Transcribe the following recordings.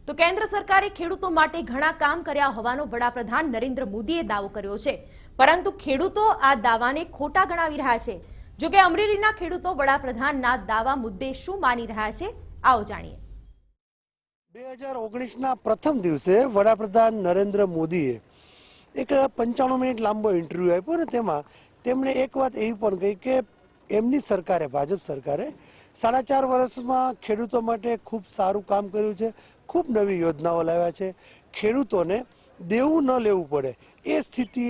તો કેન્દ્ર સરકારે ખેડૂતો માટે ઘણા કામ કર્યા હોવાનો વડાપ્રધાન નરેન્દ્ર મોદીએ દાવો કર્યો છે, પરંતુ ખેડૂતો આ દાવાને ખોટા ગણાવી રહ્યા છે। જો કે અમરેલીના ખેડૂતો વડાપ્રધાનના દાવા મુદ્દે શું માની રહ્યા છે, આવો જાણીએ। 2019ના પ્રથમ દિવસે વડાપ્રધાન નરેન્દ્ર મોદીએ એક 95 મિનિટ લાંબો ઇન્ટરવ્યુ આપ્યો ને તેમાં તેમણે એક વાત એવી પણ કહી કે એમની સરકારે, ભાજપ સરકારે 4.5 વર્ષમાં ખેડૂતો માટે ખૂબ સારું કામ કર્યું છે, ખૂબ નવી યોજનાઓ લાવ્યા છે, ખેડૂતોને દેવું ન લેવું પડે એ સ્થિતિ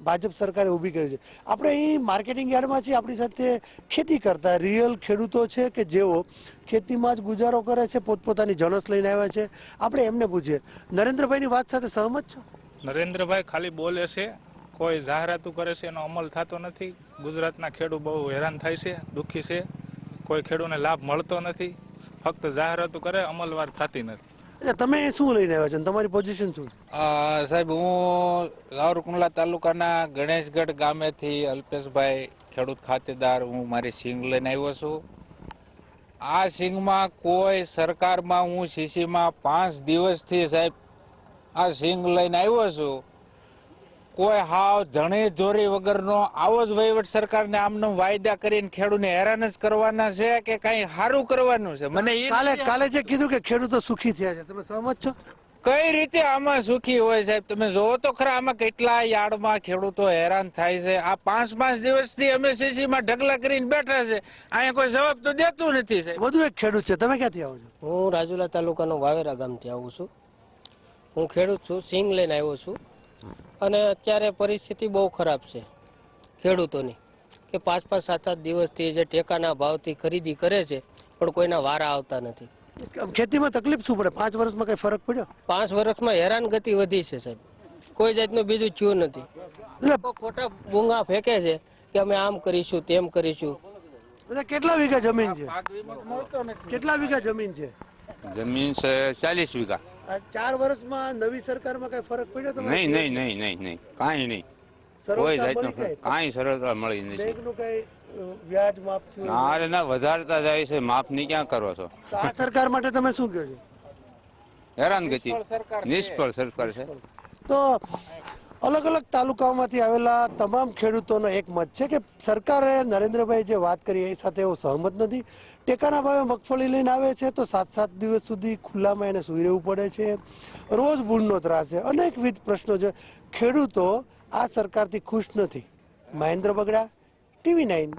ભાજપ સરકારે ઊભી કરી છે। આપણે અહીં માર્કેટિંગ યાર્ડમાં છીએ, આપણી સાથે ખેતી કરતા રિયલ ખેડૂતો છે કે જેઓ ખેતીમાં જ ગુજારો કરે છે, પોતપોતાની જણસ લઈને આવ્યા છે। આપણે એમને પૂછીએ, નરેન્દ્રભાઈની વાત સાથે સહમત છો? નરેન્દ્રભાઈ ખાલી બોલે છે, કોઈ જાહેરાતો કરે છે, એનો અમલ થતો નથી। ગુજરાતના ખેડૂત બહુ હેરાન થાય છે, દુઃખી છે, કોઈ ખેડૂતને લાભ મળતો નથી, ફક્ત જાહેરાતો કરે, અમલવાર થતી નથી। તમે શું લઈને આવ્યા છો, તમારી પોઝિશન શું છે? સાહેબ, હું સાવરકુંડલા તાલુકાના ગણેશગઢ ગામેથી અલ્પેશભાઈ ખેડૂત ખાતેદાર, હું મારી સિંગ લઈને આવ્યો છું। આ સિંગમાં કોઈ સરકારમાં હું સીસીમાં 5 દિવસથી સાહેબ આ સિંગ લઈને આવ્યો છું, કોઈ હાવ ધણી ધોરી વગરનો આવો જ વહીવટ સરકારને આમને વાયદા કરીને ખેડૂતને હેરાન જ કરવાના છે કે કઈ સારું કરવાનું છે? મને કાલે જે કીધું કે ખેડૂતો સુખી થયા છે, તમે સહમત છો? કઈ રીતે આમાં સુખી હોય સાહેબ? તમે જોવો તો ખરા, આમાં કેટલા યાર્ડમાં ખેડૂતો હેરાન થાય છે। આ 5 દિવસથી અમે સીસીમાં ઢગલા કરીને બેઠા છે, અહીંયા કોઈ જવાબ તો દેતું નથી સાહેબ। વધુ એક ખેડૂત છે, તમે ક્યાંથી આવો છો? હું રાજુલા તાલુકાનો વાવેરા ગામથી આવું છું। હું ખેડૂત છું, સિંગ લઈને આવ્યો છું, અને અત્યારે પરિસ્થિતિ બહુ ખરાબ છે ખેડૂતોની કે 5-5, 7-7 દિવસથી જે ટેકાના ભાવથી ખરીદી કરે છે પણ કોઈના વારા આવતા નથી। ખેતીમાં તકલીફ શું પડે? 5 વર્ષમાં કઈ ફરક પડ્યો? 5 વર્ષમાં હેરાનગતિ વધી છે સાહેબ, કોઈ જાતનું બીજું થયું નથી। ખોટા બૂંગા ફેંકે છે કે અમે આમ કરીશું, તેમ કરીશું। કેટલા વીઘા જમીન છે? કેટલા વીઘા જમીન છે? જમીન છે 40 વીઘા। 4 વર્ષમાં નવી સરકારમાં કઈ ફરક પડ્યો? નહીં, કાંઈ નહીં, કોઈ જાતનું કાંઈ સરળતા મળી નથી। બેંકનું કઈ વ્યાજ માફ થયું? અરે ના, વધારતા જાય છે, માફ નહીં ક્યાં કરો છો? આ સરકાર માટે તમે શું કહો છો? હેરાનગતિ, નિષ્ફળ સરકાર છે। તો અલગ અલગ તાલુકાઓમાંથી આવેલા તમામ ખેડૂતોનો એક મત છે કે સરકારે નરેન્દ્રભાઈ જે વાત કરી એ સાથે એવો સહમત નથી। ટેકાના ભાવે મગફળી લઈને આવે છે તો 7-7 દિવસ સુધી ખુલ્લામાં એને સૂઈ રહેવું પડે છે, રોજ ભૂંડનો ત્રાસ છે, અનેકવિધ પ્રશ્નો છે। ખેડૂતો આ સરકારથી ખુશ નથી। મહેન્દ્ર બગડા, TV9